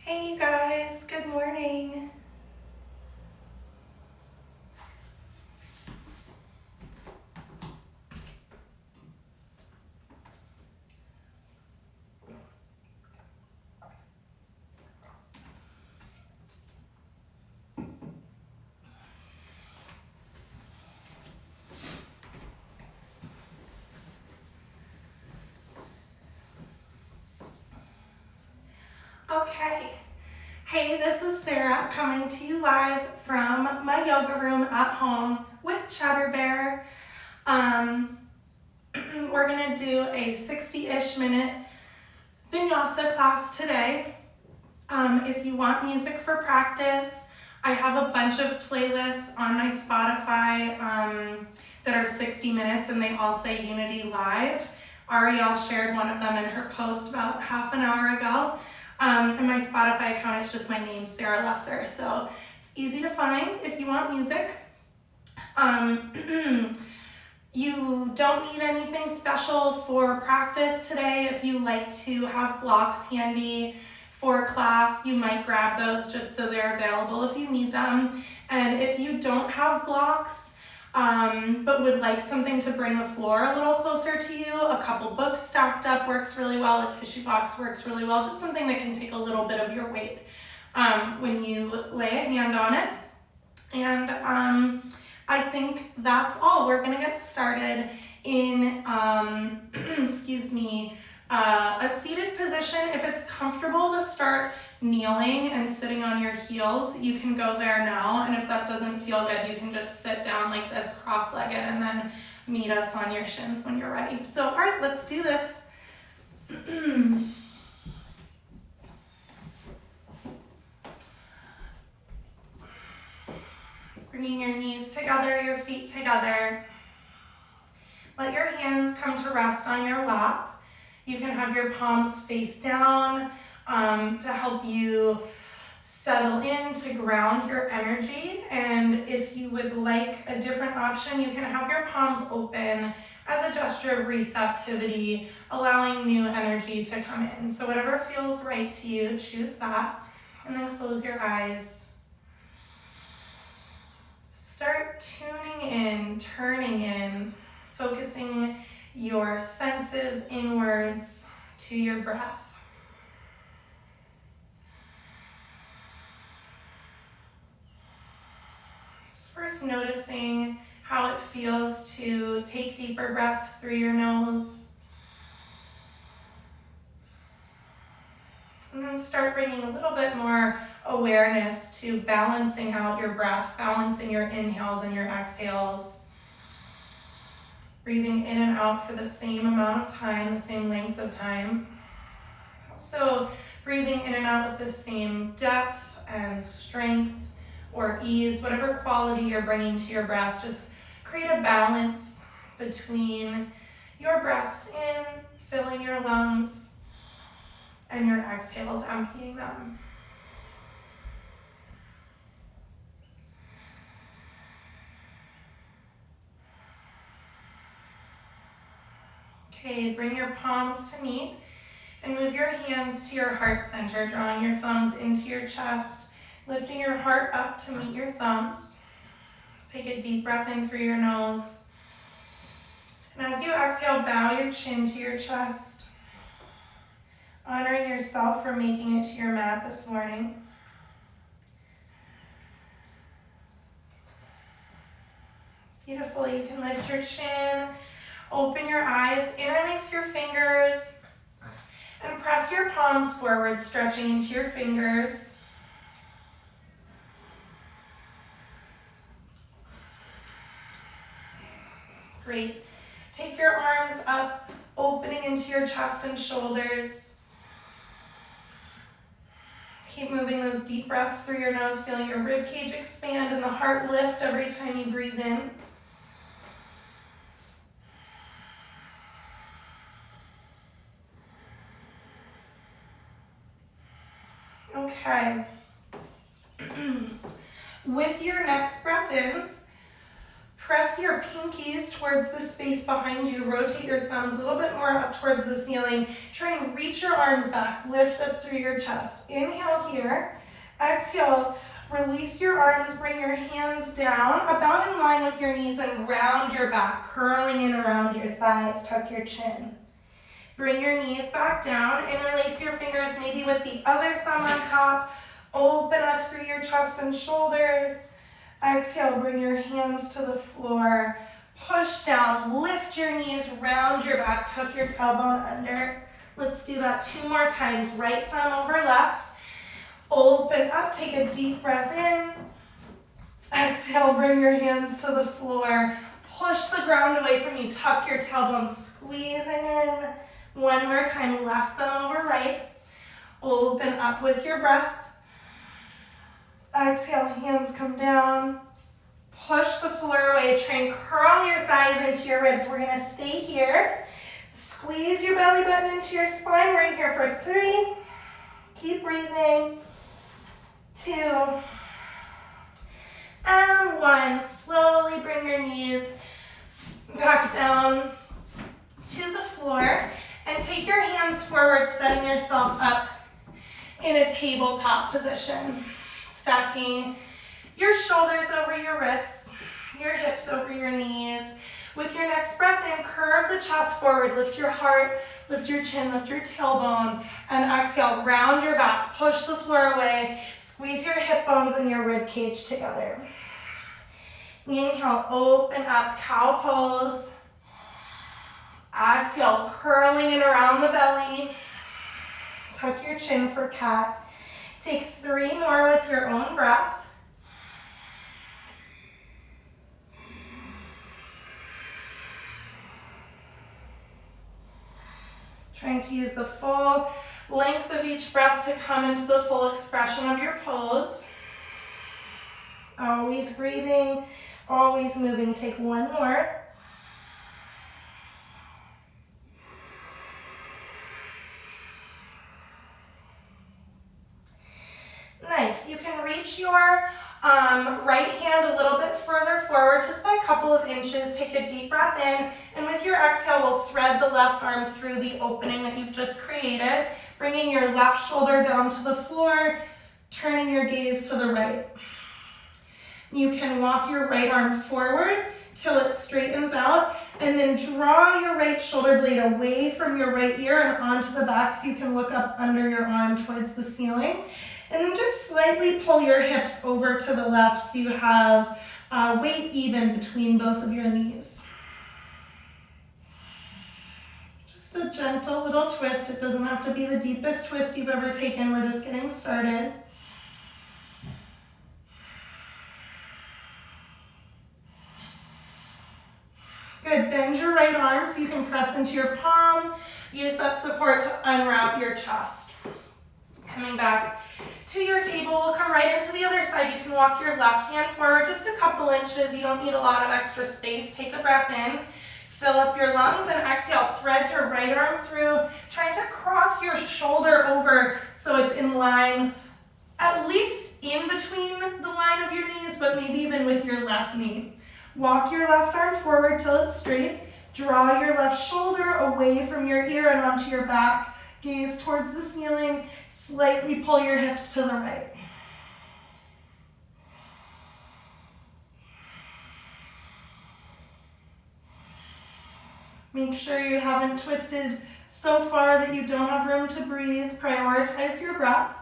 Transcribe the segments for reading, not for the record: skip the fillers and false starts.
Hey you guys, good morning. Okay, hey, this is Sarah coming to you live from my yoga room at home with Chatter Bear. We're gonna do a 60-ish minute vinyasa class today. If you want music for practice, I have a bunch of playlists on my Spotify that are 60 minutes and they all say Unity Live. Ariel shared one of them in her post about half an hour ago. And my Spotify account is just my name, Sarah Lesser, so it's easy to find if you want music. You don't need anything special for practice today. If you like to have blocks handy for class, you might grab those just so they're available if you need them. And if you don't have blocks, but would like something to bring the floor a little closer to you, a couple books stacked up works really well, a tissue box works really well, just something that can take a little bit of your weight when you lay a hand on it. And I think that's all. We're gonna get started in, a seated position. If it's comfortable to start kneeling and sitting on your heels, you can go there now. And if that doesn't feel good, you can just sit down like this, cross-legged, and then meet us on your shins when you're ready. So, all right, let's do this. Bringing your knees together, your feet together. Let your hands come to rest on your lap. You can have your palms face down to help you settle in, to ground your energy. And if you would like a different option, you can have your palms open as a gesture of receptivity, allowing new energy to come in. So whatever feels right to you, choose that. And then close your eyes. Start tuning in, turning in, focusing your senses inwards to your breath. Just first noticing how it feels to take deeper breaths through your nose. And then start bringing a little bit more awareness to balancing out your breath, balancing your inhales and your exhales. Breathing in and out for the same amount of time, the same length of time. Also breathing in and out with the same depth and strength or ease, whatever quality you're bringing to your breath. Just create a balance between your breaths in, filling your lungs, and your exhales, emptying them. Okay, bring your palms to meet and move your hands to your heart center, drawing your thumbs into your chest, lifting your heart up to meet your thumbs. Take a deep breath in through your nose. And as you exhale, bow your chin to your chest, honoring yourself for making it to your mat this morning. Beautiful. You can lift your chin, open your eyes, interlace your fingers, and press your palms forward, stretching into your fingers. Great. Take your arms up, opening into your chest and shoulders. Keep moving those deep breaths through your nose, feeling your rib cage expand and the heart lift every time you breathe in. Okay. With your next breath in, Press your pinkies towards the space behind you. Rotate your thumbs a little bit more up towards the ceiling. Try and reach your arms back. Lift up through your chest. Inhale here. Exhale. Release your arms. Bring your hands down, about in line with your knees, and round your back, curling in around your thighs. Tuck your chin. Bring your knees back down. Interlace your fingers, maybe with the other thumb on top. Open up through your chest and shoulders. Exhale, bring your hands to the floor. Push down, lift your knees, round your back, tuck your tailbone under. Let's do that 2 more times. Right thumb over left. Open up, take a deep breath in. Exhale, bring your hands to the floor. Push the ground away from you, tuck your tailbone, squeezing in. 1 more time, left thumb over right. Open up with your breath. Exhale, hands come down. Push the floor away. Try and curl your thighs into your ribs. We're gonna stay here. Squeeze your belly button into your spine. We're here for 3. Keep breathing. 2. And 1. Slowly bring your knees back down to the floor. And take your hands forward, setting yourself up in a tabletop position. Stacking your shoulders over your wrists, your hips over your knees. With your next breath in, curve the chest forward, lift your heart, lift your chin, lift your tailbone, and exhale, round your back, push the floor away, squeeze your hip bones and your rib cage together. Inhale, open up, cow pose. Exhale, curling it around the belly. Tuck your chin for cat. Take 3 more with your own breath. Trying to use the full length of each breath to come into the full expression of your pose. Always breathing, always moving. Take 1 more. Nice. You can reach your right hand a little bit further forward, just by a couple of inches. Take a deep breath in, and with your exhale, we'll thread the left arm through the opening that you've just created, bringing your left shoulder down to the floor, turning your gaze to the right. You can walk your right arm forward till it straightens out, and then draw your right shoulder blade away from your right ear and onto the back so you can look up under your arm towards the ceiling. And then just slightly pull your hips over to the left so you have weight even between both of your knees. Just a gentle little twist. It doesn't have to be the deepest twist you've ever taken. We're just getting started. Good. Bend your right arm so you can press into your palm. Use that support to unwrap your chest. Coming back to your table, we'll come right into the other side. You can walk your left hand forward just a couple inches. You don't need a lot of extra space. Take a breath in, fill up your lungs, and exhale. Thread your right arm through, trying to cross your shoulder over so it's in line, at least in between the line of your knees, but maybe even with your left knee. Walk your left arm forward till it's straight. Draw your left shoulder away from your ear and onto your back. Gaze towards the ceiling. Slightly pull your hips to the right. Make sure you haven't twisted so far that you don't have room to breathe. Prioritize your breath.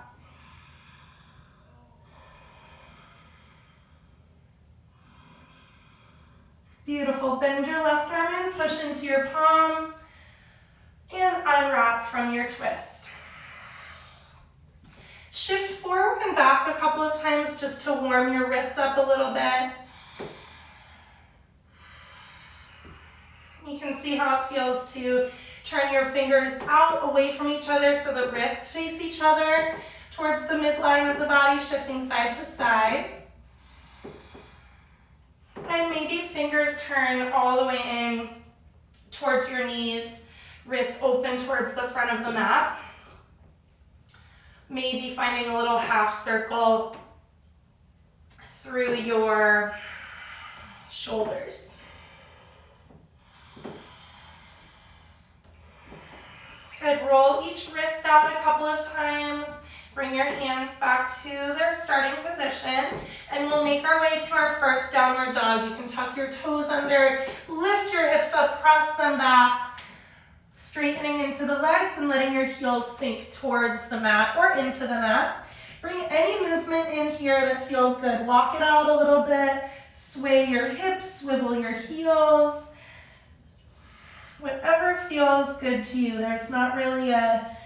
Beautiful. Bend your left arm in, push into your palm, and unwrap from your twist. Shift forward and back a couple of times just to warm your wrists up a little bit. You can see how it feels to turn your fingers out away from each other so the wrists face each other towards the midline of the body, shifting side to side. And maybe fingers turn all the way in towards your knees, wrists open towards the front of the mat. Maybe finding a little half circle through your shoulders. Good, roll each wrist out a couple of times. Bring your hands back to their starting position, and we'll make our way to our first downward dog. You can tuck your toes under, lift your hips up, press them back, straightening into the legs and letting your heels sink towards the mat or into the mat. Bring any movement in here that feels good. Walk it out a little bit, sway your hips, swivel your heels. Whatever feels good to you. There's not really a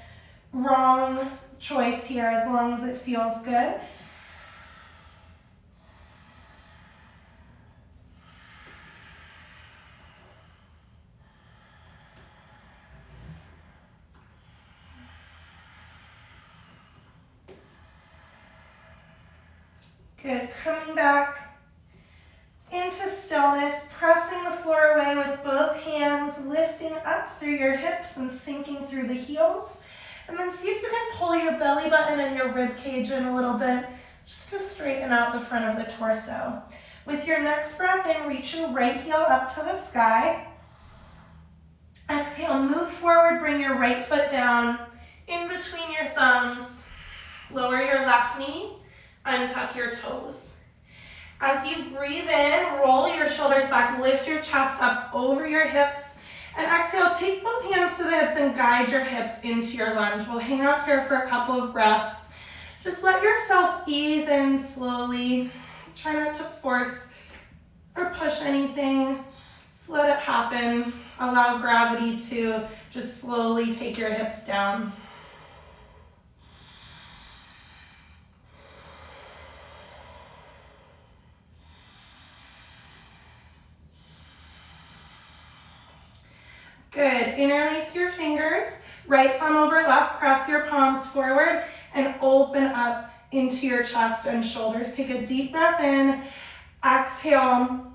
wrong choice here as long as it feels good. Good, coming back into stillness, pressing the floor away with both hands, lifting up through your hips and sinking through the heels. And then see if you can pull your belly button and your rib cage in a little bit, just to straighten out the front of the torso. With your next breath in, reach your right heel up to the sky. Exhale, move forward, bring your right foot down, in between your thumbs. Lower your left knee, untuck your toes. As you breathe in, roll your shoulders back, lift your chest up over your hips, and exhale, take both hands to the hips and guide your hips into your lunge. We'll hang out here for a couple of breaths. Just let yourself ease in slowly. Try not to force or push anything. Just let it happen. Allow gravity to just slowly take your hips down. Good, interlace your fingers, right thumb over left, press your palms forward and open up into your chest and shoulders. Take a deep breath in, exhale,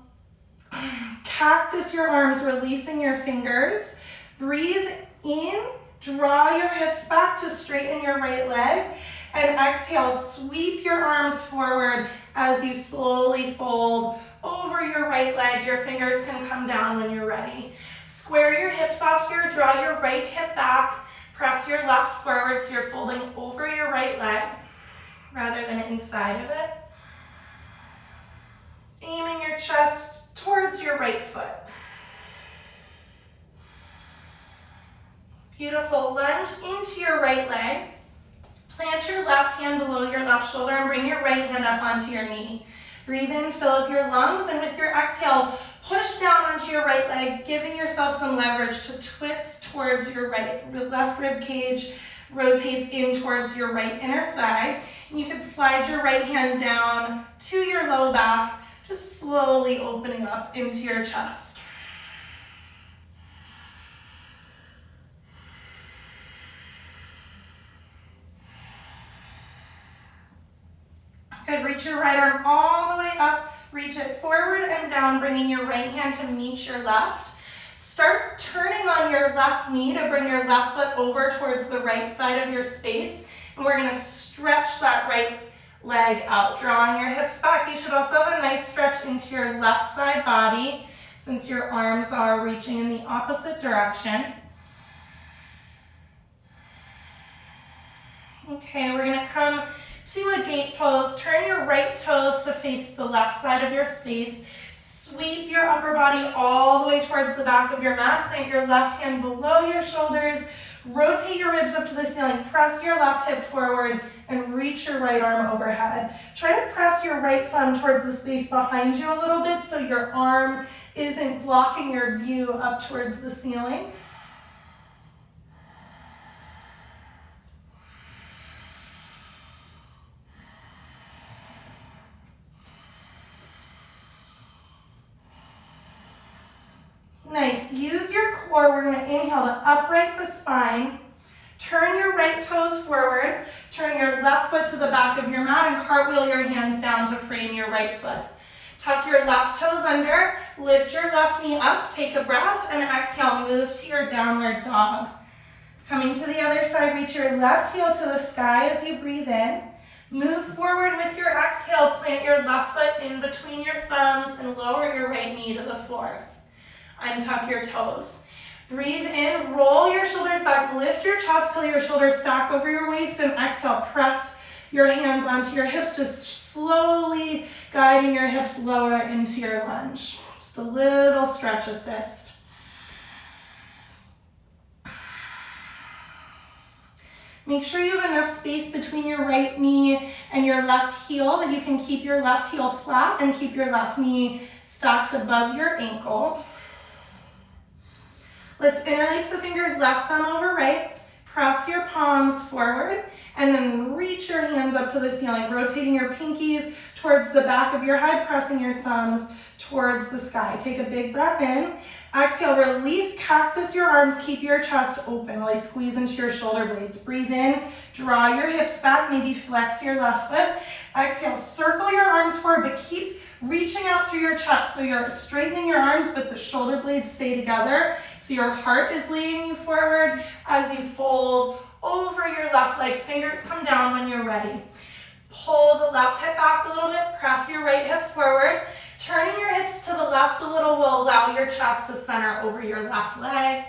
cactus your arms, releasing your fingers. Breathe in, draw your hips back to straighten your right leg, and exhale, sweep your arms forward as you slowly fold over your right leg. Your fingers can come down when you're ready. Square your hips off here, draw your right hip back, press your left forward so you're folding over your right leg rather than inside of it. Aiming your chest towards your right foot. Beautiful, lunge into your right leg. Plant your left hand below your left shoulder and bring your right hand up onto your knee. Breathe in, fill up your lungs, and with your exhale, push down onto your right leg, giving yourself some leverage to twist towards your left rib cage, rotates in towards your right inner thigh. And you can slide your right hand down to your low back, just slowly opening up into your chest. Good, reach your right arm all the way up, reach it forward and down, bringing your right hand to meet your left. Start turning on your left knee to bring your left foot over towards the right side of your space. And we're gonna stretch that right leg out, drawing your hips back. You should also have a nice stretch into your left side body since your arms are reaching in the opposite direction. Okay, we're gonna come to a gate pose. Turn your right toes to face the left side of your space. Sweep your upper body all the way towards the back of your mat. Plant your left hand below your shoulders. Rotate your ribs up to the ceiling. Press your left hip forward and reach your right arm overhead. Try to press your right thumb towards the space behind you a little bit so your arm isn't blocking your view up towards the ceiling. Nice, use your core. We're gonna inhale to upright the spine. Turn your right toes forward. Turn your left foot to the back of your mat and cartwheel your hands down to frame your right foot. Tuck your left toes under, lift your left knee up, take a breath, and exhale, move to your downward dog. Coming to the other side, reach your left heel to the sky as you breathe in. Move forward with your exhale. Plant your left foot in between your thumbs and lower your right knee to the floor. Untuck your toes. Breathe in, roll your shoulders back, lift your chest till your shoulders stack over your waist, and exhale, press your hands onto your hips, just slowly guiding your hips lower into your lunge. Just a little stretch assist. Make sure you have enough space between your right knee and your left heel that you can keep your left heel flat and keep your left knee stacked above your ankle. Let's interlace the fingers, left thumb over right. Press your palms forward and then reach your hands up to the ceiling, rotating your pinkies towards the back of your head, pressing your thumbs towards the sky. Take a big breath in. Exhale, release, cactus your arms, keep your chest open. Really squeeze into your shoulder blades. Breathe in, draw your hips back, maybe flex your left foot. Exhale, circle your arms forward, but keep reaching out through your chest. So you're straightening your arms, but the shoulder blades stay together. So your heart is leading you forward as you fold over your left leg. Fingers come down when you're ready. Pull the left hip back a little bit, press your right hip forward. Turning your hips to the left a little will allow your chest to center over your left leg.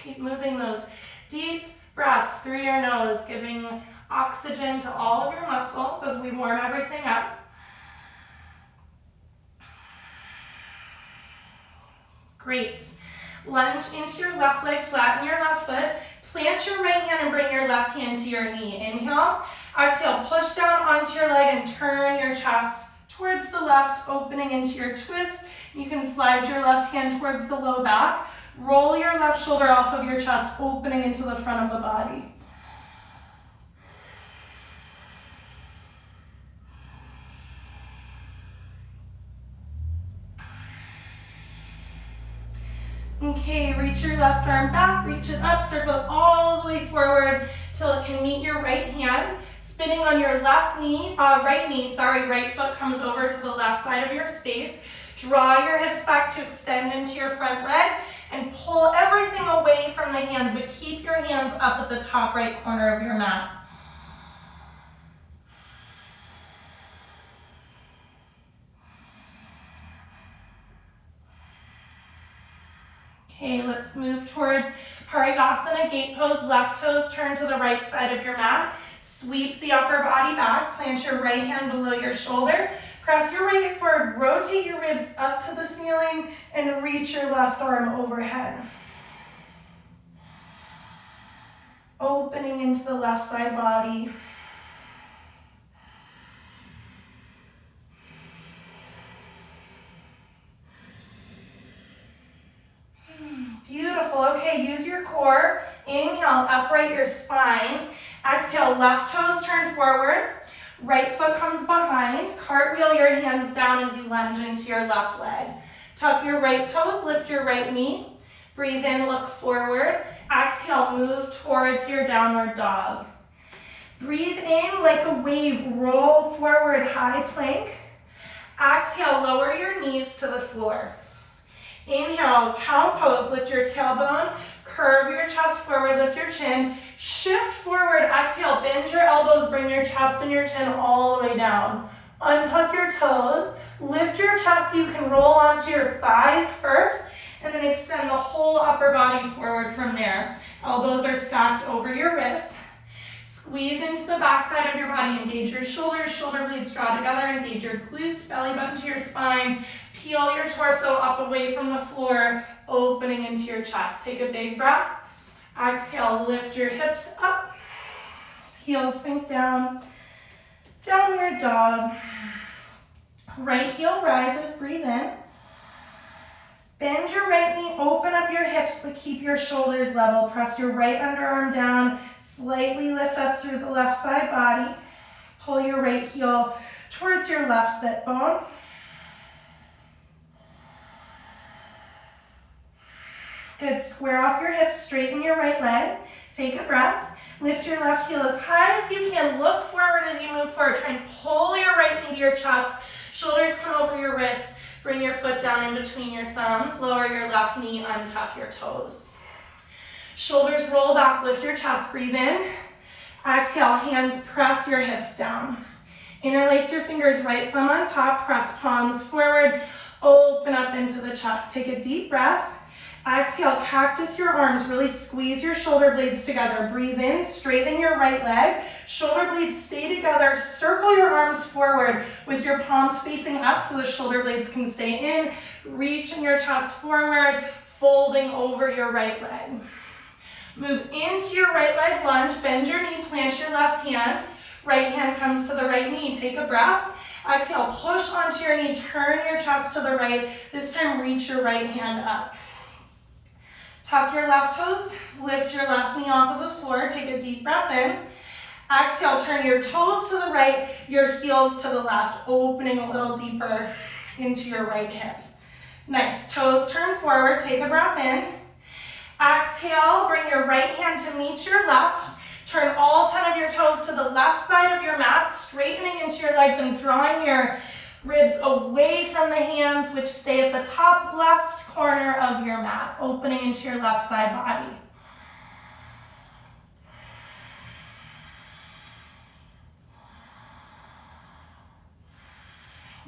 Keep moving those deep breaths through your nose, giving oxygen to all of your muscles as we warm everything up. Great. Lunge into your left leg, flatten your left foot. Plant your right hand and bring your left hand to your knee. Inhale. Exhale, push down onto your leg and turn your chest towards the left, opening into your twist. You can slide your left hand towards the low back. Roll your left shoulder off of your chest, opening into the front of the body. Okay, reach your left arm back, reach it up, circle it all the way forward till it can meet your right hand. Spinning on your right foot comes over to the left side of your space. Draw your hips back to extend into your front leg and pull everything away from the hands, but keep your hands up at the top right corner of your mat. Okay, let's move towards Parigasana, gate pose. Left toes turn to the right side of your mat. Sweep the upper body back. Plant your right hand below your shoulder. Press your right hip forward. Rotate your ribs up to the ceiling and reach your left arm overhead. Opening into the left side body. Beautiful. Okay, use your core. Inhale, upright your spine. Exhale, left toes turn forward. Right foot comes behind. Cartwheel your hands down as you lunge into your left leg. Tuck your right toes, lift your right knee. Breathe in, look forward. Exhale, move towards your downward dog. Breathe in like a wave, roll forward, high plank. Exhale, lower your knees to the floor. Inhale, cow pose, lift your tailbone, curve your chest forward, lift your chin, shift forward, exhale, bend your elbows, bring your chest and your chin all the way down. Untuck your toes, lift your chest so you can roll onto your thighs first, and then extend the whole upper body forward from there. Elbows are stacked over your wrists. Squeeze into the back side of your body, engage your shoulders, shoulder blades draw together, engage your glutes, belly button to your spine. Peel your torso up away from the floor, opening into your chest. Take a big breath. Exhale, lift your hips up. Heels sink down. Downward dog. Right heel rises, breathe in. Bend your right knee, open up your hips, but keep your shoulders level. Press your right underarm down, slightly lift up through the left side body. Pull your right heel towards your left sit bone. Good, square off your hips, straighten your right leg. Take a breath. Lift your left heel as high as you can. Look forward as you move forward. Try and pull your right knee to your chest. Shoulders come over your wrists. Bring your foot down in between your thumbs. Lower your left knee, untuck your toes. Shoulders roll back, lift your chest, breathe in. Exhale, hands press your hips down. Interlace your fingers, right thumb on top, press palms forward, open up into the chest. Take a deep breath. Exhale, cactus your arms, really squeeze your shoulder blades together. Breathe in, straighten your right leg. Shoulder blades stay together. Circle your arms forward with your palms facing up so the shoulder blades can stay in. Reaching your chest forward, folding over your right leg. Move into your right leg lunge, bend your knee, plant your left hand. Right hand comes to the right knee. Take a breath. Exhale, push onto your knee, turn your chest to the right. This time, reach your right hand up. Tuck your left toes, lift your left knee off of the floor. Take a deep breath in. Exhale, turn your toes to the right, your heels to the left, opening a little deeper into your right hip. Nice. Toes turn forward. Take a breath in. Exhale, bring your right hand to meet your left. Turn all 10 of your toes to the left side of your mat, straightening into your legs and drawing your ribs away from the hands, which stay at the top left corner of your mat, opening into your left side body.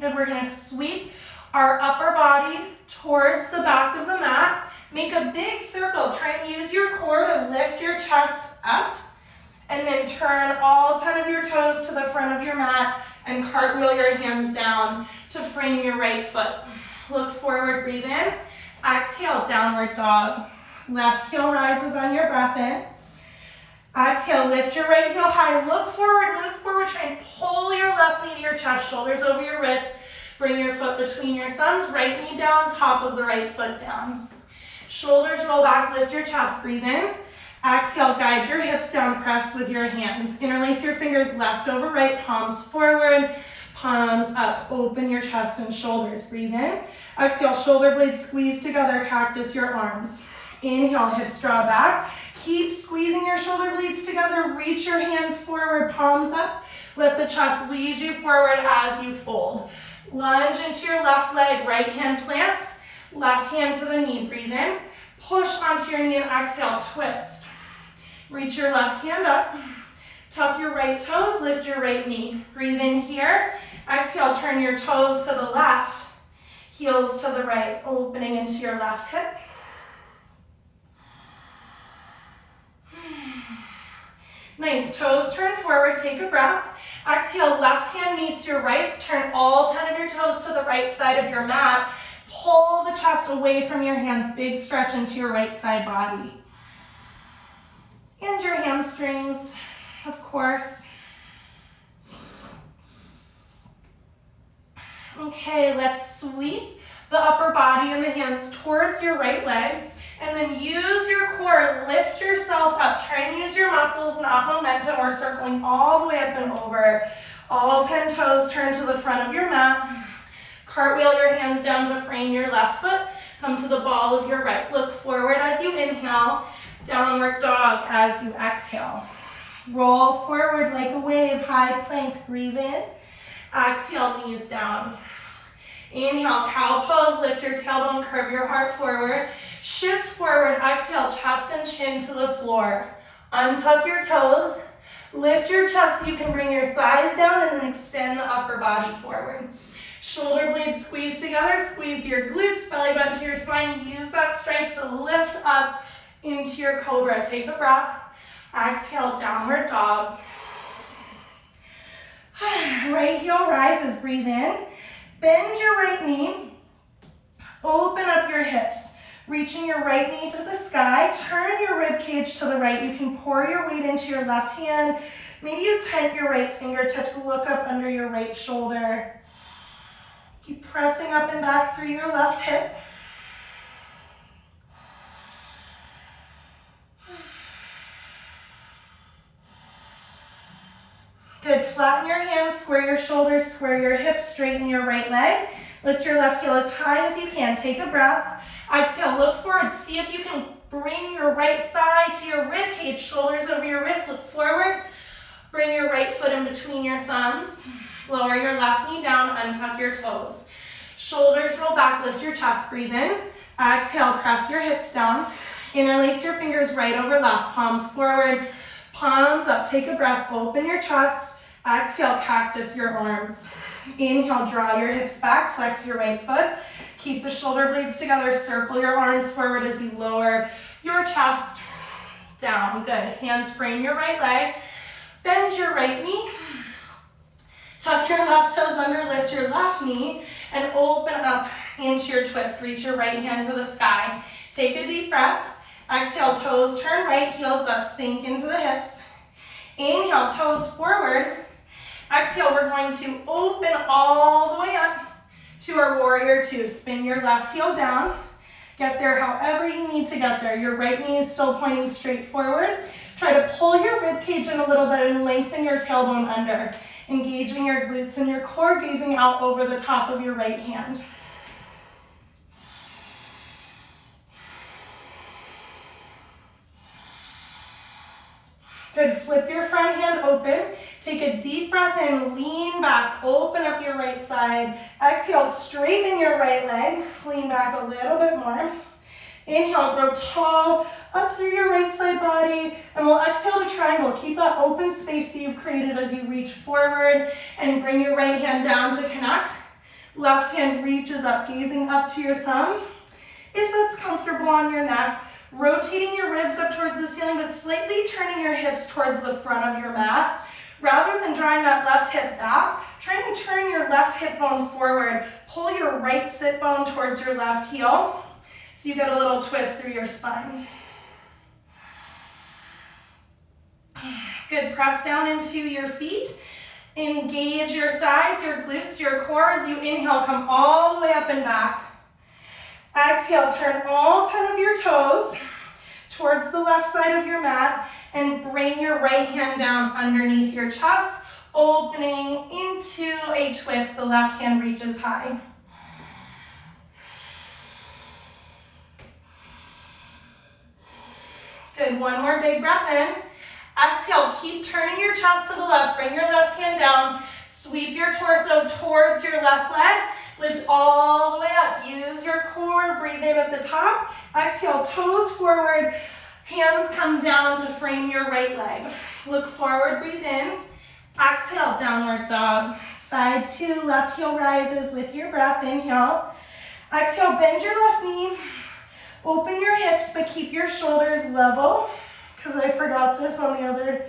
Good, we're gonna sweep our upper body towards the back of the mat. Make a big circle. Try and use your core to lift your chest up. And then turn all 10 of your toes to the front of your mat and cartwheel your hands down to frame your right foot. Look forward, breathe in. Exhale, downward dog. Left heel rises on your breath in. Exhale, lift your right heel high. Look forward, move forward. Try and pull your left knee to your chest, shoulders over your wrists. Bring your foot between your thumbs, right knee down, top of the right foot down. Shoulders roll back, lift your chest, breathe in. Exhale, guide your hips down, press with your hands. Interlace your fingers left over right, palms forward, palms up. Open your chest and shoulders. Breathe in. Exhale, shoulder blades squeeze together, cactus your arms. Inhale, hips draw back. Keep squeezing your shoulder blades together. Reach your hands forward, palms up. Let the chest lead you forward as you fold. Lunge into your left leg, right hand plants, left hand to the knee. Breathe in. Push onto your knee and exhale, twist. Reach your left hand up, tuck your right toes, lift your right knee. Breathe in here. Exhale, turn your toes to the left, heels to the right, opening into your left hip. Nice, toes turn forward, take a breath. Exhale, left hand meets your right. Turn all 10 of your toes to the right side of your mat. Pull the chest away from your hands, big stretch into your right side body. And your hamstrings, of course. Okay, let's sweep the upper body and the hands towards your right leg, and then use your core, lift yourself up. Try and use your muscles, not momentum. We're circling all the way up and over. All 10 toes turn to the front of your mat. Cartwheel your hands down to frame your left foot. Come to the ball of your right. Look forward as you inhale. Downward dog as you exhale. Roll forward like a wave, high plank, breathe in. Exhale, knees down. Inhale, cow pose, lift your tailbone, curve your heart forward. Shift forward, exhale, chest and chin to the floor. Untuck your toes, lift your chest so you can bring your thighs down and then extend the upper body forward. Shoulder blades squeeze together, squeeze your glutes, belly button to your spine. Use that strength to lift up into your cobra. Take a breath. Exhale, downward dog. Right heel rises, breathe in. Bend your right knee. Open up your hips. Reaching your right knee to the sky. Turn your rib cage to the right. You can pour your weight into your left hand. Maybe you tent your right fingertips. Look up under your right shoulder. Keep pressing up and back through your left hip. Good, flatten your hands, square your shoulders, square your hips, straighten your right leg. Lift your left heel as high as you can. Take a breath. Exhale, look forward. See if you can bring your right thigh to your rib cage, shoulders over your wrists. Look forward. Bring your right foot in between your thumbs. Lower your left knee down, untuck your toes. Shoulders roll back, lift your chest, breathe in. Exhale, press your hips down. Interlace your fingers right over left, palms forward. Palms up, take a breath, open your chest. Exhale, cactus your arms. Inhale, draw your hips back, flex your right foot. Keep the shoulder blades together, circle your arms forward as you lower your chest down. Good, hands frame your right leg. Bend your right knee. Tuck your left toes under, lift your left knee, and open up into your twist. Reach your right hand to the sky. Take a deep breath. Exhale, toes turn right, heels up, sink into the hips. Inhale, toes forward. Exhale, we're going to open all the way up to our warrior two. Spin your left heel down. Get there however you need to get there. Your right knee is still pointing straight forward. Try to pull your rib cage in a little bit and lengthen your tailbone under. Engaging your glutes and your core, gazing out over the top of your right hand. Good, flip your front hand open. Take a deep breath in, lean back, open up your right side. Exhale, straighten your right leg. Lean back a little bit more. Inhale, grow tall up through your right side body, and we'll exhale to triangle. Keep that open space that you've created as you reach forward, and bring your right hand down to connect. Left hand reaches up, gazing up to your thumb. If that's comfortable on your neck, rotating your ribs up towards the ceiling, but slightly turning your hips towards the front of your mat. Rather than drawing that left hip back, try and turn your left hip bone forward. Pull your right sit bone towards your left heel, so you get a little twist through your spine. Good, press down into your feet. Engage your thighs, your glutes, your core as you inhale, come all the way up and back. Exhale, turn all 10 of your toes towards the left side of your mat and bring your right hand down underneath your chest, opening into a twist. The left hand reaches high. Good, one more big breath in. Exhale, keep turning your chest to the left. Bring your left hand down. Sweep your torso towards your left leg. Lift all the way up. Use your core. Breathe in at the top. Exhale, toes forward. Hands come down to frame your right leg. Look forward, breathe in. Exhale, downward dog. Side two, left heel rises with your breath. Inhale. Exhale, bend your left knee. Open your hips, but keep your shoulders level, because I forgot this on the other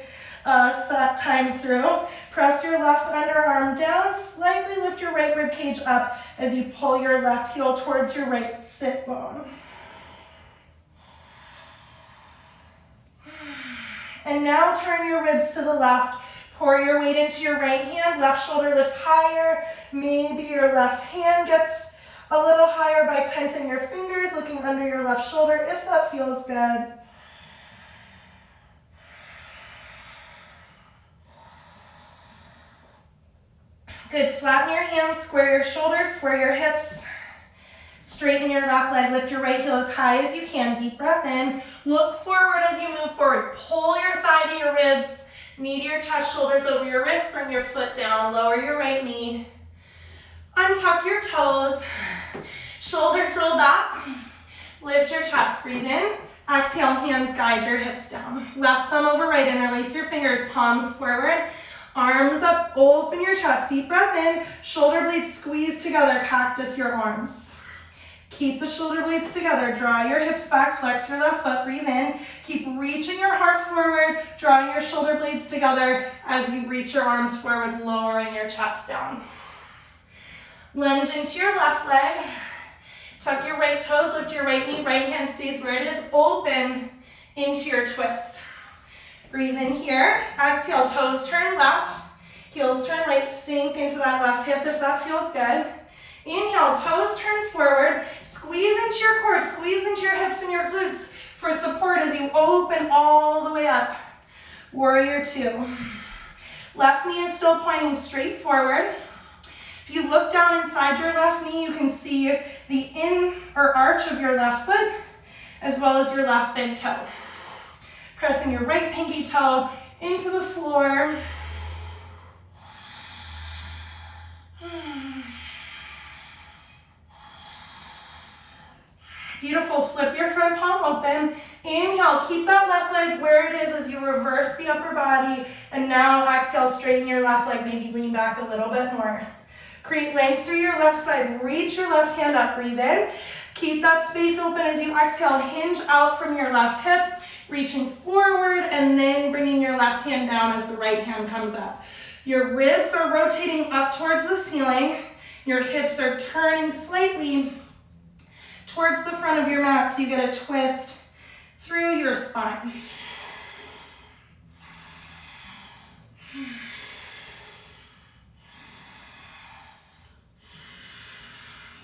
time through. Press your left underarm down, slightly lift your right rib cage up as you pull your left heel towards your right sit bone. And now turn your ribs to the left. Pour your weight into your right hand, left shoulder lifts higher. Maybe your left hand gets a little higher by tenting your fingers, looking under your left shoulder if that feels good. Good, flatten your hands, square your shoulders, square your hips. Straighten your left leg, lift your right heel as high as you can. Deep breath in. Look forward as you move forward. Pull your thigh to your ribs. Knee to your chest, shoulders over your wrist. Bring your foot down. Lower your right knee. Untuck your toes. Shoulders roll back. Lift your chest. Breathe in. Exhale, hands guide your hips down. Left thumb over right. Interlace your fingers. Palms forward. Arms up. Open your chest. Deep breath in. Shoulder blades squeeze together. Cactus your arms. Keep the shoulder blades together. Draw your hips back, flex your left foot, breathe in. Keep reaching your heart forward, drawing your shoulder blades together as you reach your arms forward, lowering your chest down. Lunge into your left leg. Tuck your right toes, lift your right knee, right hand stays where it is. Open into your twist. Breathe in here. Exhale, toes turn left. Heels turn right, sink into that left hip if that feels good. Inhale, toes turn forward, squeeze into your core, squeeze into your hips and your glutes for support as you open all the way up. Warrior two. Left knee is still pointing straight forward. If you look down inside your left knee, you can see the in or arch of your left foot as well as your left big toe. Pressing your right pinky toe into the floor. Beautiful, flip your front palm open. Inhale, keep that left leg where it is as you reverse the upper body. And now exhale, straighten your left leg, maybe lean back a little bit more. Create length through your left side, reach your left hand up, breathe in. Keep that space open as you exhale, hinge out from your left hip, reaching forward and then bringing your left hand down as the right hand comes up. Your ribs are rotating up towards the ceiling. Your hips are turning slightly towards the front of your mat so you get a twist through your spine.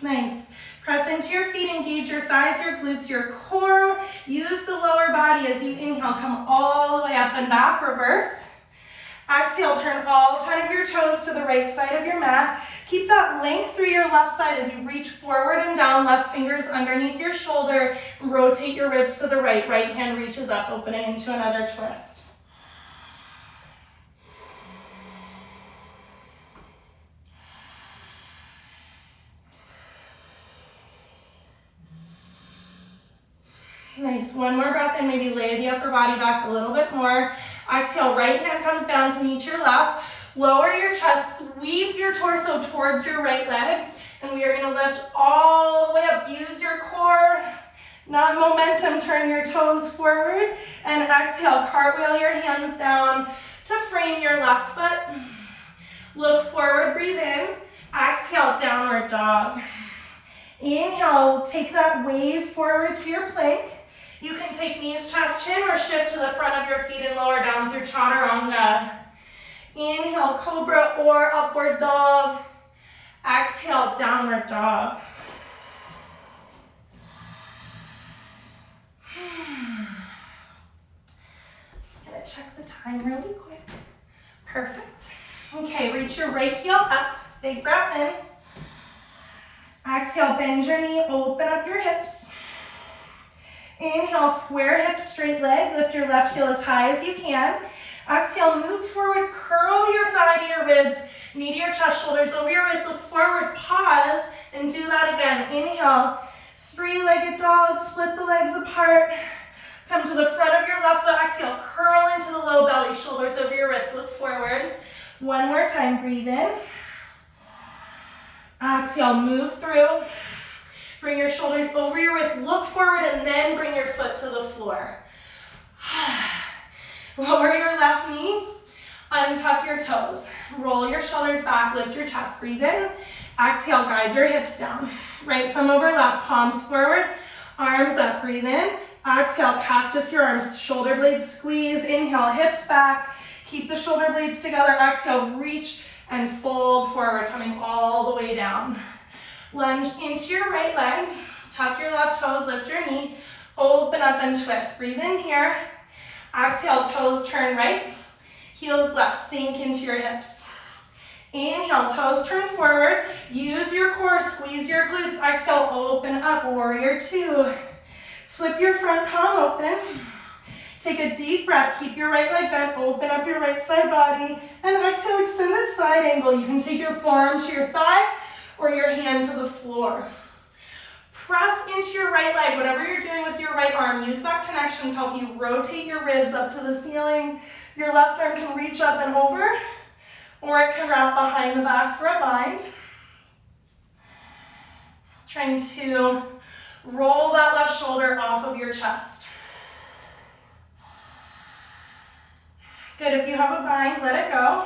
Nice. Press into your feet, engage your thighs, your glutes, your core. Use the lower body as you inhale, come all the way up and back, reverse. Exhale, turn all 10 of your toes to the right side of your mat. Keep that length through your left side as you reach forward and down, left fingers underneath your shoulder. Rotate your ribs to the right. Right hand reaches up, opening into another twist. Nice, one more breath in, maybe lay the upper body back a little bit more. Exhale, right hand comes down to meet your left. Lower your chest, sweep your torso towards your right leg. And we are gonna lift all the way up. Use your core, not momentum, turn your toes forward. And exhale, cartwheel your hands down to frame your left foot. Look forward, breathe in. Exhale, downward dog. Inhale, take that wave forward to your plank. You can take knees, chest, chin, or shift to the front of your feet and lower down through chaturanga. Inhale, cobra or upward dog. Exhale, downward dog. Just gonna check the time really quick. Perfect. Okay, reach your right heel up. Big breath in. Exhale, bend your knee, open up your hips. Inhale, square hips, straight leg. Lift your left heel as high as you can. Exhale, move forward, curl your thigh to your ribs, knee to your chest, shoulders over your wrists, look forward, pause, and do that again. Inhale, three-legged dog, split the legs apart. Come to the front of your left foot, exhale, curl into the low belly, shoulders over your wrists, look forward. One more time, breathe in. Exhale, move through. Bring your shoulders over your wrists, look forward, and then bring your foot to the floor. Lower your left knee, untuck your toes. Roll your shoulders back, lift your chest, breathe in. Exhale, guide your hips down. Right thumb over left, palms forward, arms up, breathe in. Exhale, cactus your arms, shoulder blades squeeze. Inhale, hips back. Keep the shoulder blades together. Exhale, reach and fold forward, coming all the way down. Lunge into your right leg, tuck your left toes, lift your knee, open up and twist. Breathe in here. Exhale, toes turn right, heels left, sink into your hips. Inhale, toes turn forward, use your core, squeeze your glutes. Exhale, open up, warrior two. Flip your front palm open. Take a deep breath, keep your right leg bent, open up your right side body, and exhale, extended side angle. You can take your forearm to your thigh or your hand to the floor. Press into your right leg, whatever you're doing with your right arm. Use that connection to help you rotate your ribs up to the ceiling. Your left arm can reach up and over, or it can wrap behind the back for a bind. Trying to roll that left shoulder off of your chest. Good, if you have a bind, let it go.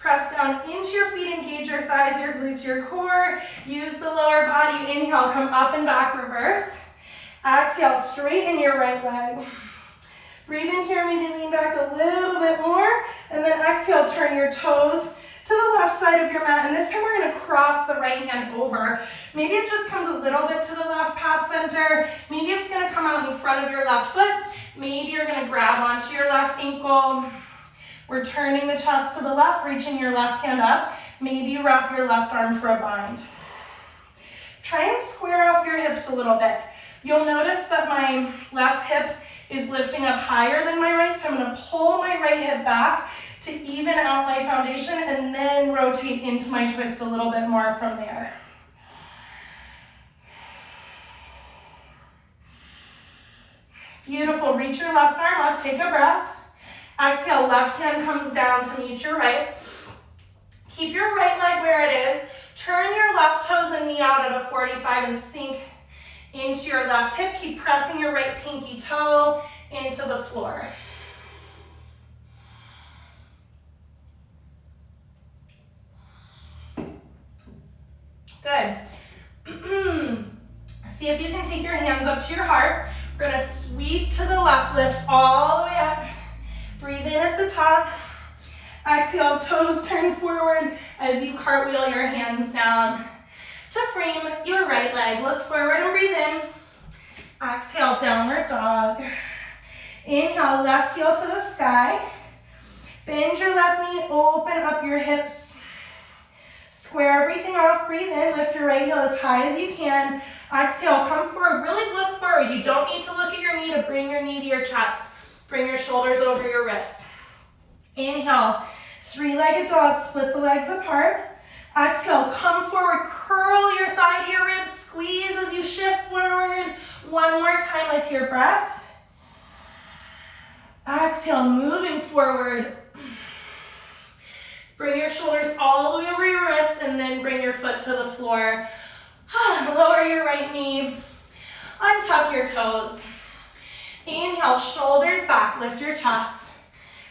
Press down into your feet, engage your thighs, your glutes, your core. Use the lower body. Inhale, come up and back, reverse. Exhale, straighten your right leg. Breathe in here, maybe lean back a little bit more. And then exhale, turn your toes to the left side of your mat. And this time we're gonna cross the right hand over. Maybe it just comes a little bit to the left past center. Maybe it's gonna come out in front of your left foot. Maybe you're gonna grab onto your left ankle. We're turning the chest to the left, reaching your left hand up. Maybe you wrap your left arm for a bind. Try and square off your hips a little bit. You'll notice that my left hip is lifting up higher than my right, so I'm gonna pull my right hip back to even out my foundation and then rotate into my twist a little bit more from there. Beautiful. Reach your left arm up. Take a breath. Exhale, left hand comes down to meet your right. Keep your right leg where it is. Turn your left toes and knee out at a 45 and sink into your left hip. Keep pressing your right pinky toe into the floor. Good. See if you can take your hands up to your heart. We're gonna sweep to the left, lift all the way up. Breathe in at the top. Exhale, toes turn forward as you cartwheel your hands down to frame your right leg. Look forward and breathe in. Exhale, downward dog. Inhale, left heel to the sky. Bend your left knee, open up your hips. Square everything off, breathe in, lift your right heel as high as you can. Exhale, come forward, really look forward. You don't need to look at your knee to bring your knee to your chest. Bring your shoulders over your wrists. Inhale, three-legged dog, split the legs apart. Exhale, come forward, curl your thigh to your ribs, squeeze as you shift forward. One more time with your breath. Exhale, moving forward. Bring your shoulders all the way over your wrists and then bring your foot to the floor. Lower your right knee. Untuck your toes. Inhale, shoulders back, lift your chest.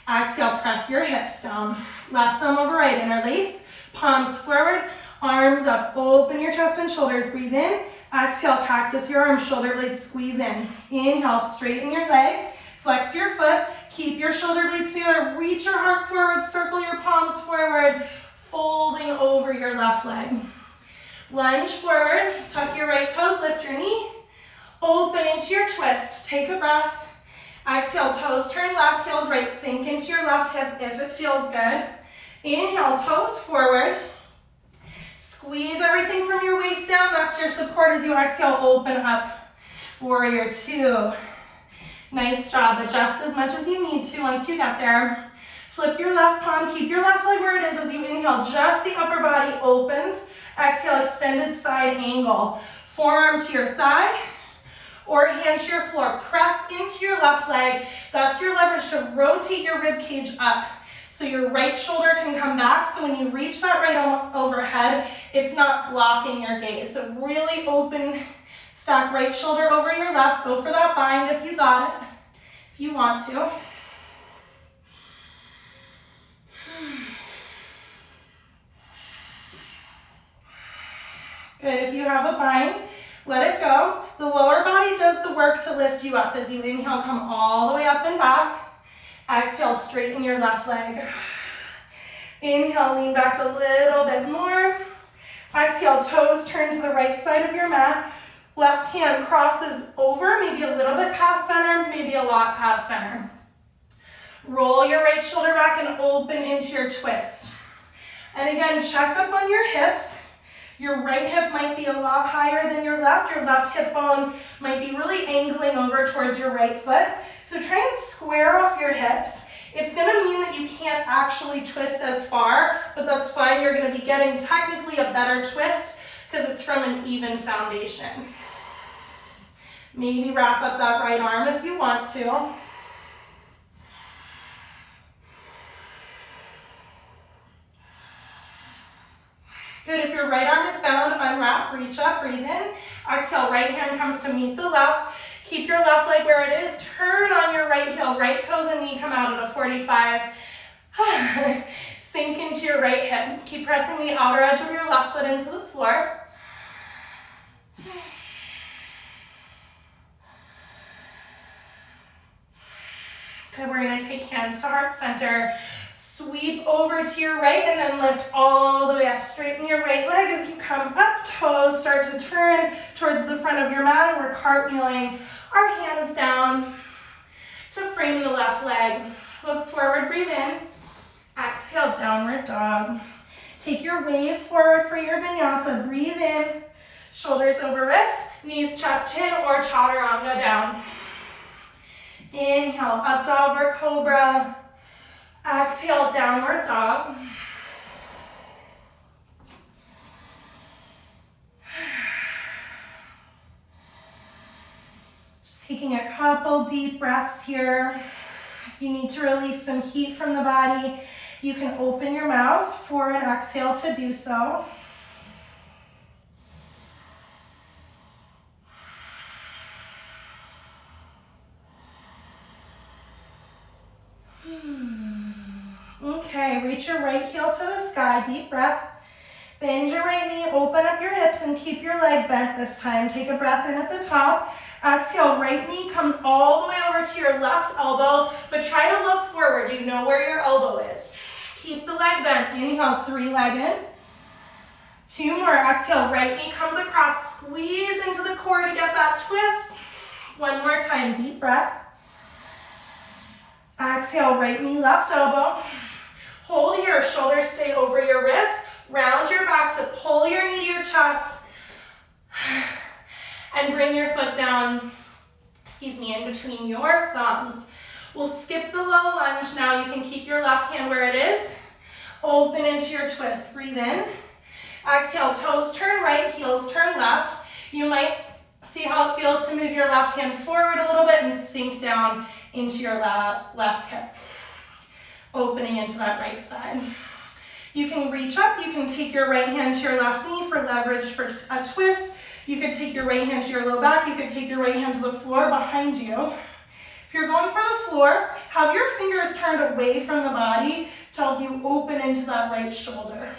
Exhale, press your hips down. Left thumb over right, interlace. Palms forward, arms up. Open your chest and shoulders, breathe in. Exhale, cactus your arms, shoulder blades squeeze in. Inhale, straighten your leg. Flex your foot, keep your shoulder blades together, reach your heart forward, circle your palms forward, folding over your left leg. Lunge forward, tuck your right toes, lift your knee, open into your twist, take a breath. Exhale, toes turn left, heels right, sink into your left hip if it feels good. Inhale, toes forward. Squeeze everything from your waist down, that's your support as you exhale, open up. Warrior two. Nice job, adjust as much as you need to once you get there. Flip your left palm, keep your left leg where it is as you inhale, just the upper body opens. Exhale, extended side angle. Forearm to your thigh or hand to your floor. Press into your left leg. That's your leverage to rotate your rib cage up. So your right shoulder can come back. So when you reach that right overhead, it's not blocking your gaze. So really open. Stack right shoulder over your left. Go for that bind if you got it, if you want to. Good, if you have a bind, let it go. The lower body does the work to lift you up. As you inhale, come all the way up and back. Exhale, straighten your left leg. Inhale, lean back a little bit more. Exhale, toes turn to the right side of your mat. Left hand crosses over, maybe a little bit past center, maybe a lot past center. Roll your right shoulder back and open into your twist. And again, check up on your hips. Your right hip might be a lot higher than your left. Your left hip bone might be really angling over towards your right foot. So try and square off your hips. It's gonna mean that you can't actually twist as far, but that's fine. You're gonna be getting technically a better twist because it's from an even foundation. Maybe wrap up that right arm if you want to. Good, if your right arm is bound, unwrap, reach up, breathe in. Exhale, right hand comes to meet the left. Keep your left leg where it is. Turn on your right heel, right toes and knee come out at a 45. Sink into your right hip. Keep pressing the outer edge of your left foot into the floor. Good, we're gonna take hands to heart center. Sweep over to your right and then lift all the way up. Straighten your right leg as you come up. Toes start to turn towards the front of your mat and we're cartwheeling our hands down to frame the left leg. Look forward, breathe in. Exhale, downward dog. Take your wave forward for your vinyasa. Breathe in. Shoulders over wrists, knees, chest, chin, or chaturanga down. Inhale, up dog or cobra. Exhale, downward dog. Just Taking a couple deep breaths here. If you need to release some heat from the body, you can open your mouth for an exhale to do so. Okay, reach your right heel to the sky, deep breath. Bend your right knee, open up your hips, and keep your leg bent this time. Take a breath in at the top. Exhale, right knee comes all the way over to your left elbow, but try to look forward. You know where your elbow is. Keep the leg bent. Inhale, 3-legged. 2 more. Exhale, right knee comes across. Squeeze into the core to get that twist. 1 more time, deep breath. Exhale, right knee, left elbow. Hold here, shoulders stay over your wrist. Round your back to pull your knee to your chest. And bring your foot down, in between your thumbs. We'll skip the low lunge now. You can keep your left hand where it is. Open into your twist. Breathe in. Exhale, toes turn right, heels turn left. You might see how it feels to move your left hand forward a little bit and sink down into your left hip. Opening into that right side. You can reach up. You can take your right hand to your left knee for leverage for a twist. You could take your right hand to your low back. You could take your right hand to the floor behind you. If you're going for the floor, have your fingers turned away from the body to help you open into that right shoulder.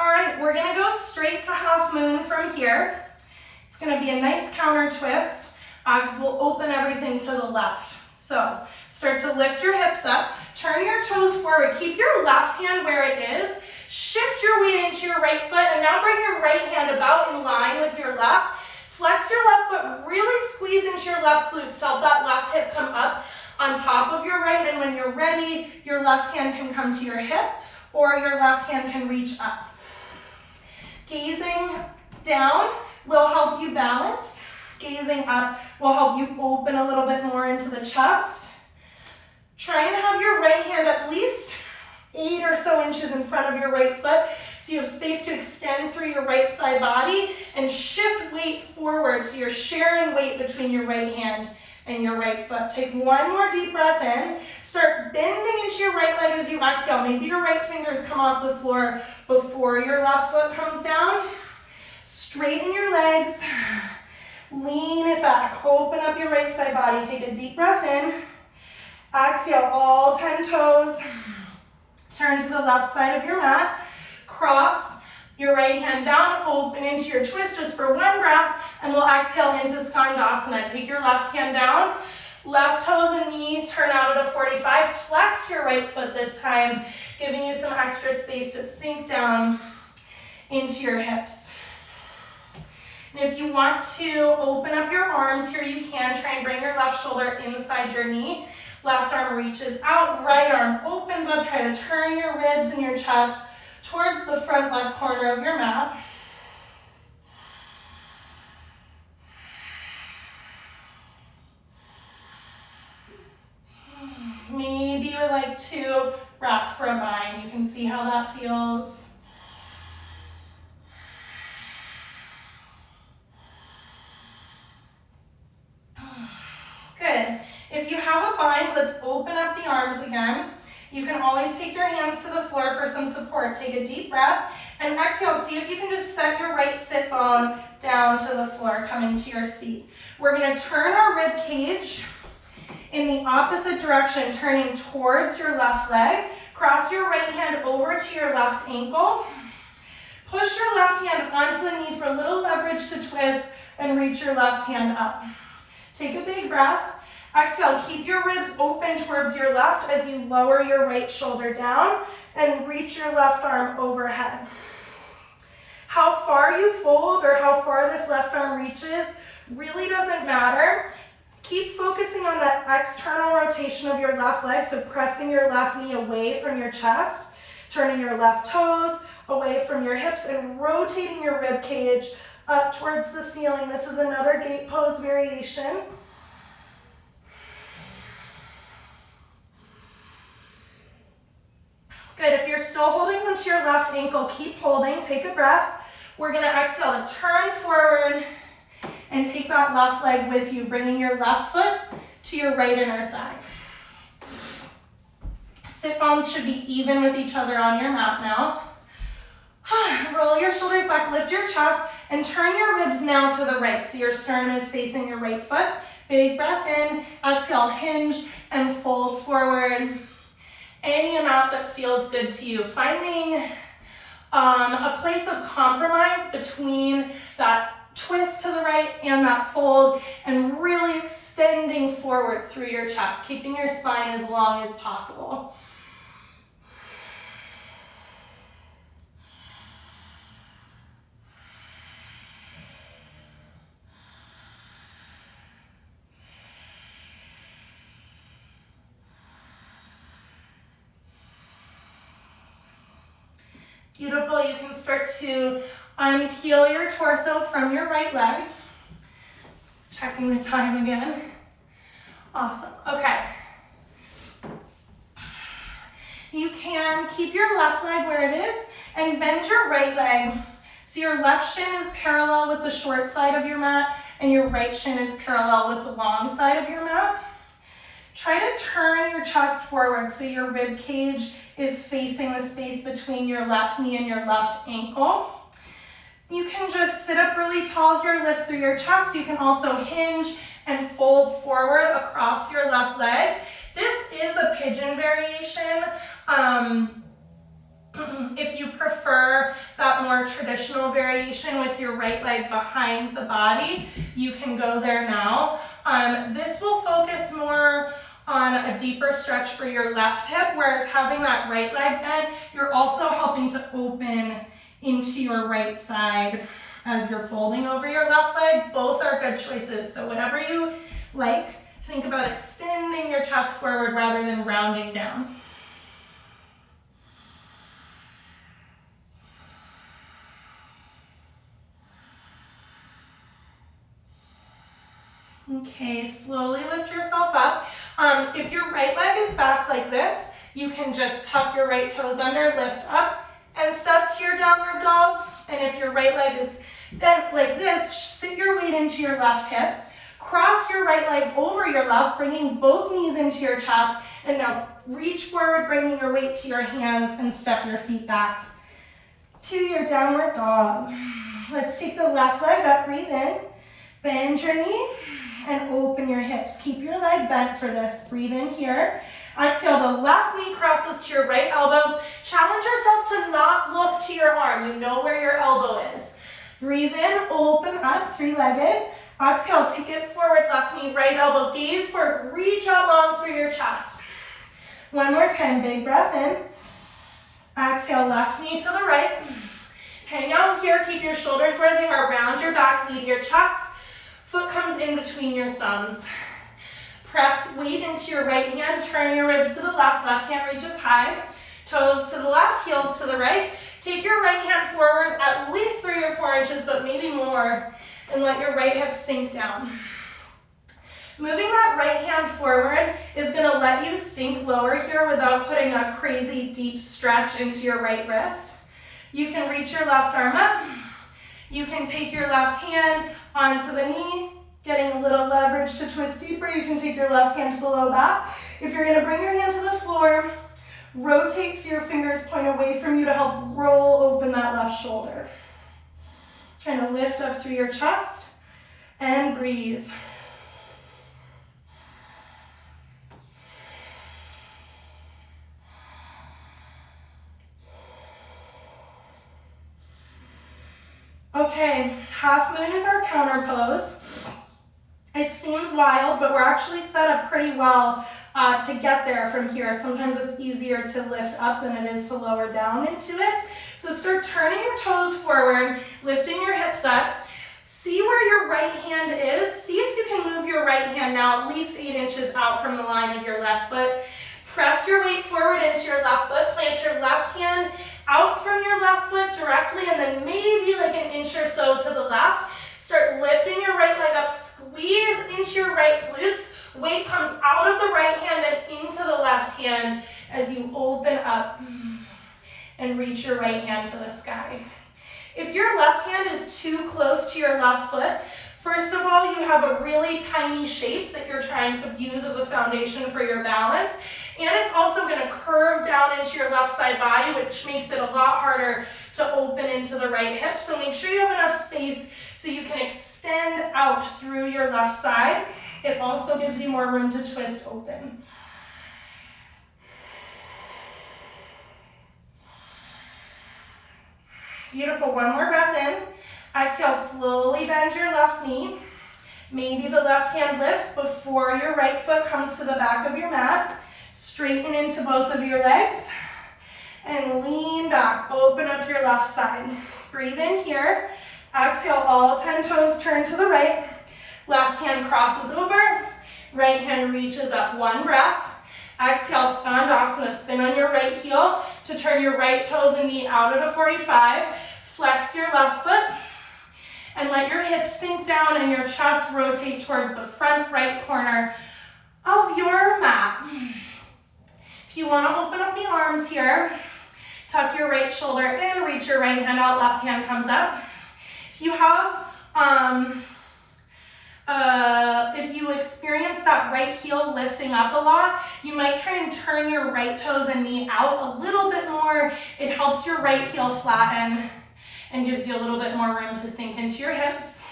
All right, we're gonna go straight to half moon from here. It's gonna be a nice counter twist because we'll open everything to the left. So start to lift your hips up, turn your toes forward, keep your left hand where it is, shift your weight into your right foot, and now bring your right hand about in line with your left. Flex your left foot, really squeeze into your left glutes to help that left hip come up on top of your right, and when you're ready, your left hand can come to your hip or your left hand can reach up. Gazing down will help you balance. Gazing up will help you open a little bit more into the chest. Try and have your right hand at least 8 or so inches in front of your right foot so you have space to extend through your right side body and shift weight forward so you're sharing weight between your right hand and your right foot. Take 1 more deep breath in. Start bending into your right leg as you exhale. Maybe your right fingers come off the floor before your left foot comes down. Straighten your legs. Lean it back. Open up your right side body. Take a deep breath in. Exhale all 10 toes. Turn to the left side of your mat. Cross your right hand down. Open into your twist just for 1 breath. And we'll exhale into Skandasana. Take your left hand down. Left toes and knee turn out at a 45. Flex your right foot this time, giving you some extra space to sink down into your hips. And if you want to open up your arms here, you can. Try and bring your left shoulder inside your knee. Left arm reaches out, right arm opens up. Try to turn your ribs and your chest towards the front left corner of your mat. Maybe you would like to wrap for a bind. You can see how that feels. Good. If you have a bind, let's open up the arms again. You can always take your hands to the floor for some support. Take a deep breath and exhale. See if you can just set your right sit bone down to the floor, coming to your seat. We're going to turn our rib cage in the opposite direction, turning towards your left leg. Cross your right hand over to your left ankle. Push your left hand onto the knee for a little leverage to twist and reach your left hand up. Take a big breath. Exhale, keep your ribs open towards your left as you lower your right shoulder down and reach your left arm overhead. How far you fold or how far this left arm reaches really doesn't matter. Keep focusing on that external rotation of your left leg, so pressing your left knee away from your chest, turning your left toes away from your hips, and rotating your rib cage up towards the ceiling. This is another gate pose variation. still holding onto your left ankle, keep holding, take a breath. We're gonna exhale to turn forward and take that left leg with you, bringing your left foot to your right inner thigh. Sit bones should be even with each other on your mat now. Roll your shoulders back, lift your chest, and turn your ribs now to the right. So your sternum is facing your right foot. Big breath in, exhale, hinge, and fold forward. Any amount that feels good to you. Finding a place of compromise between that twist to the right and that fold, and really extending forward through your chest, keeping your spine as long as possible. Beautiful. You can start to unpeel your torso from your right leg. Just checking the time again. Awesome. Okay. You can keep your left leg where it is and bend your right leg. So your left shin is parallel with the short side of your mat and your right shin is parallel with the long side of your mat. Try to turn your chest forward so your rib cage is facing the space between your left knee and your left ankle. You can just sit up really tall here, lift through your chest. You can also hinge and fold forward across your left leg. This is a pigeon variation. If you prefer that more traditional variation with your right leg behind the body, you can go there now. This will focus more on a deeper stretch for your left hip, whereas having that right leg bent, you're also helping to open into your right side as you're folding over your left leg. Both are good choices, so whatever you like, think about extending your chest forward rather than rounding down. Okay, slowly lift yourself up. If your right leg is back like this, you can just tuck your right toes under, lift up, and step to your downward dog. And if your right leg is bent like this, sit your weight into your left hip, cross your right leg over your left, bringing both knees into your chest, and now reach forward, bringing your weight to your hands, and step your feet back to your downward dog. Let's take the left leg up, breathe in, bend your knee, and open your hips. Keep your leg bent for this. Breathe in here. Exhale, the left knee crosses to your right elbow. Challenge yourself to not look to your arm. You know where your elbow is. Breathe in, open up, three-legged. Exhale, take it forward, left knee, right elbow, gaze forward, reach out long through your chest. One more time, big breath in. Exhale, left knee to the right. Hang out here, keep your shoulders where they are, round your back, knee to your chest. Foot comes in between your thumbs. Press weight into your right hand, turn your ribs to the left, left hand reaches high. Toes to the left, heels to the right. Take your right hand forward at least 3 or 4 inches, but maybe more, and let your right hip sink down. Moving that right hand forward is gonna let you sink lower here without putting a crazy deep stretch into your right wrist. You can reach your left arm up. You can take your left hand onto the knee, getting a little leverage to twist deeper. You can take your left hand to the low back. If you're gonna bring your hand to the floor, rotate so your fingers point away from you to help roll open that left shoulder. Trying to lift up through your chest and breathe. Okay, half moon is our counter pose. It seems wild, but we're actually set up pretty well to get there from here. Sometimes it's easier to lift up than it is to lower down into it. So start turning your toes forward, lifting your hips up. See where your right hand is. See if you can move your right hand now at least 8 inches out from the line of your left foot. Press your weight forward into your left foot. Plant your left hand out from your left foot directly, and then maybe like an inch or so to the left. Start lifting your right leg up, squeeze into your right glutes. Weight comes out of the right hand and into the left hand as you open up. and reach your right hand to the sky. If your left hand is too close to your left foot, first of all, you have a really tiny shape that you're trying to use as a foundation for your balance. And it's also going to curve down into your left side body, which makes it a lot harder to open into the right hip. So make sure you have enough space so you can extend out through your left side. It also gives you more room to twist open. Beautiful, one more breath in. Exhale, slowly bend your left knee. Maybe the left hand lifts before your right foot comes to the back of your mat. Straighten into both of your legs and lean back. Open up your left side. Breathe in here. Exhale, all 10 toes turn to the right. Left hand crosses over. Right hand reaches up. One breath. Exhale, Skandasana. Spin on your right heel to turn your right toes and knee out at a 45. Flex your left foot and let your hips sink down and your chest rotate towards the front right corner of your mat. If you want to open up the arms here, tuck your right shoulder in, reach your right hand out, left hand comes up. If you have, if you experience that right heel lifting up a lot, you might try and turn your right toes and knee out a little bit more. It helps your right heel flatten and gives you a little bit more room to sink into your hips.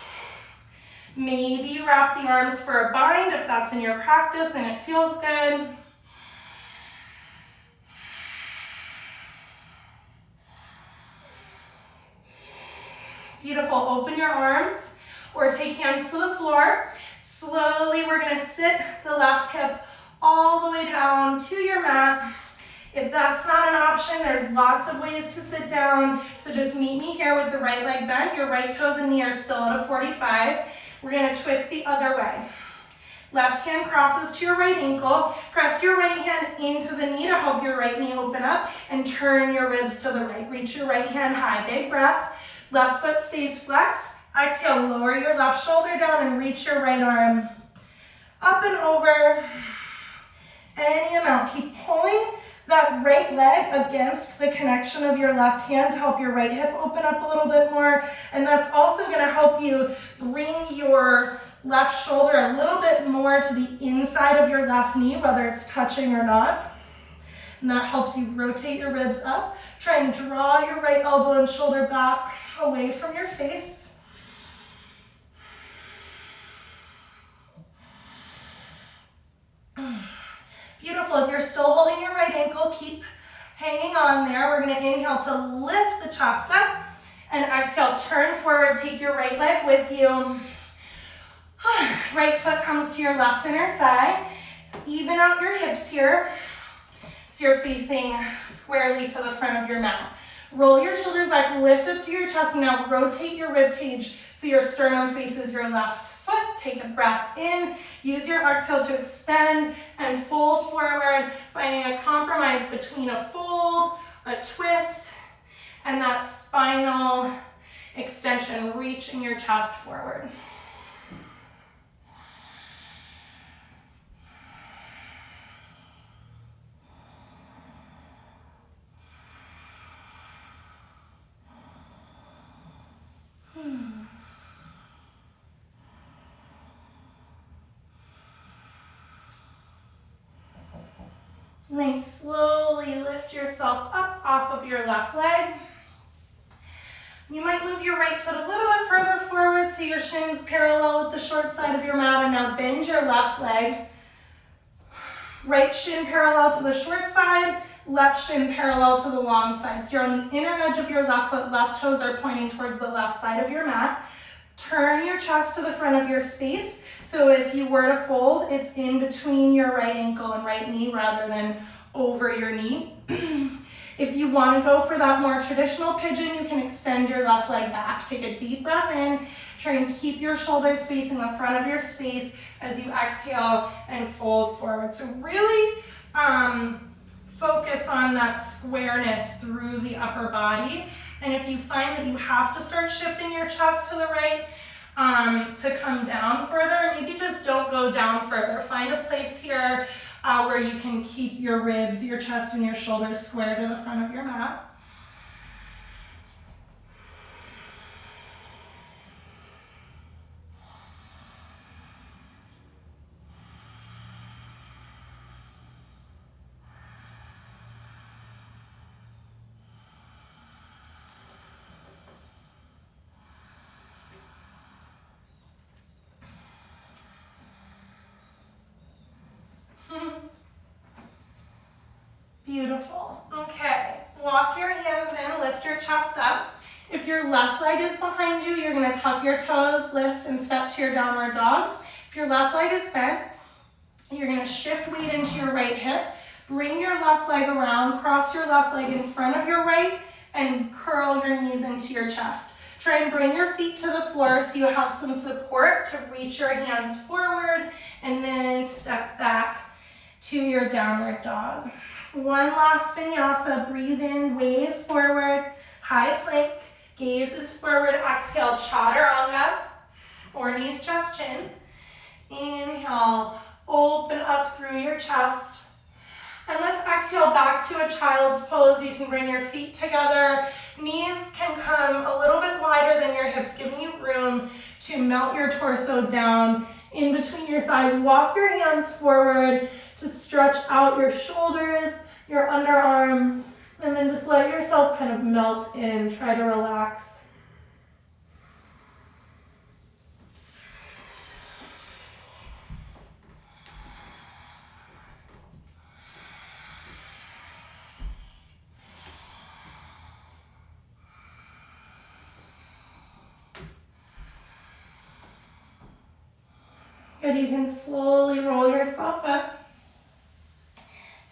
Maybe wrap the arms for a bind if that's in your practice and it feels good. Beautiful, open your arms or take hands to the floor. Slowly, we're gonna sit the left hip all the way down to your mat. If that's not an option, there's lots of ways to sit down. So just meet me here with the right leg bent. Your right toes and knee are still at a 45. We're gonna twist the other way. Left hand crosses to your right ankle. Press your right hand into the knee to help your right knee open up and turn your ribs to the right. Reach your right hand high, big breath. Left foot stays flexed. Exhale, lower your left shoulder down and reach your right arm up and over. Any amount. Keep pulling that right leg against the connection of your left hand to help your right hip open up a little bit more. And that's also going to help you bring your left shoulder a little bit more to the inside of your left knee, whether it's touching or not. And that helps you rotate your ribs up. Try and draw your right elbow and shoulder back away from your face. Beautiful. If you're still holding your right ankle, keep hanging on there. We're going to inhale to lift the chest up and exhale, turn forward, take your right leg with you. Right foot comes to your left inner thigh. Even out your hips here so you're facing squarely to the front of your mat. Roll your shoulders back, lift up through your chest, and now rotate your rib cage so your sternum faces your left foot. Take a breath in. Use your exhale to extend and fold forward, finding a compromise between a fold, a twist, and that spinal extension, reaching your chest forward. Then slowly lift yourself up off of your left leg. You might move your right foot a little bit further forward so your shin's parallel with the short side of your mat, and now bend your left leg. Right shin parallel to the short side, left shin parallel to the long side. So you're on the inner edge of your left foot, left toes are pointing towards the left side of your mat. Turn your chest to the front of your space. So if you were to fold, it's in between your right ankle and right knee rather than over your knee. If you want to go for that more traditional pigeon, you can extend your left leg back. Take a deep breath in. Try and keep your shoulders facing the front of your space as you exhale and fold forward. So really focus on that squareness through the upper body. And if you find that you have to start shifting your chest to the right to come down further, maybe just don't go down further. Find a place here where you can keep your ribs, your chest, and your shoulders square to the front of your mat. walk your hands in, lift your chest up. If your left leg is behind you, you're gonna tuck your toes, lift, and step to your downward dog. If your left leg is bent, you're gonna shift weight into your right hip, bring your left leg around, cross your left leg in front of your right, and curl your knees into your chest. Try and bring your feet to the floor so you have some support to reach your hands forward, and then step back to your downward dog. One last vinyasa, breathe in, wave forward, high plank, gaze is forward, exhale, chaturanga, or knees, chest, chin. Inhale, open up through your chest. And let's exhale back to a child's pose. You can bring your feet together. Knees can come a little bit wider than your hips, giving you room to melt your torso down in between your thighs. Walk your hands forward to stretch out your shoulders, your underarms, and then just let yourself kind of melt in. Try to relax. Good, you can slowly roll yourself up.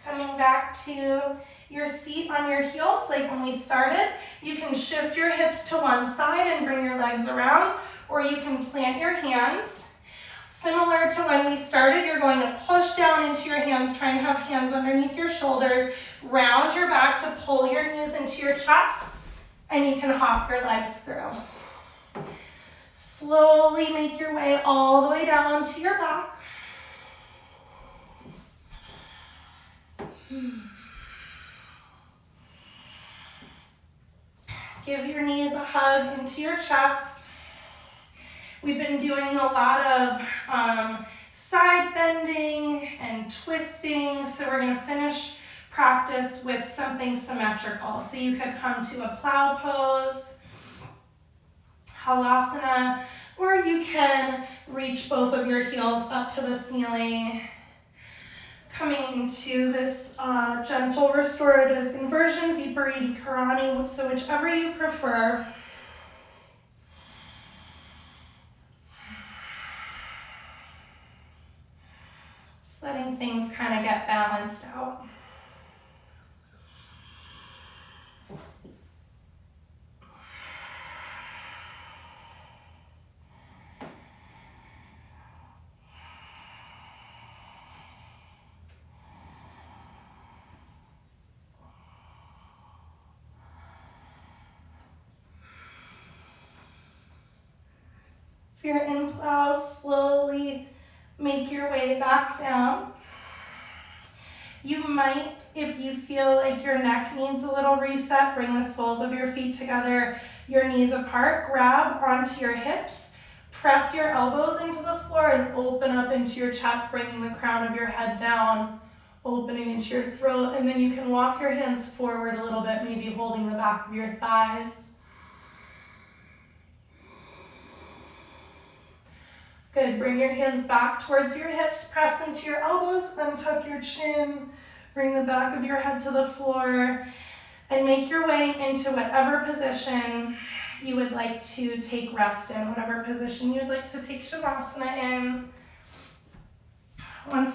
Coming back to your seat on your heels like when we started. You can shift your hips to one side and bring your legs around, or you can plant your hands. Similar to when we started, you're going to push down into your hands, try and have hands underneath your shoulders, round your back to pull your knees into your chest, and you can hop your legs through. Slowly make your way all the way down to your back. Give your knees a hug into your chest. We've been doing a lot of side bending and twisting, so we're going to finish practice with something symmetrical. So you could come to a plow pose, halasana, or you can reach both of your heels up to the ceiling, coming into this gentle restorative inversion, Viparita Karani, so whichever you prefer. Just letting things kind of get balanced out. If you're in plow, slowly make your way back down. You might, if you feel like your neck needs a little reset, bring the soles of your feet together, your knees apart, grab onto your hips, press your elbows into the floor and open up into your chest, bringing the crown of your head down, opening into your throat, and then you can walk your hands forward a little bit, maybe holding the back of your thighs. Good, bring your hands back towards your hips, press into your elbows, untuck your chin, bring the back of your head to the floor, and make your way into whatever position you would like to take rest in, whatever position you would like to take Shavasana in. Once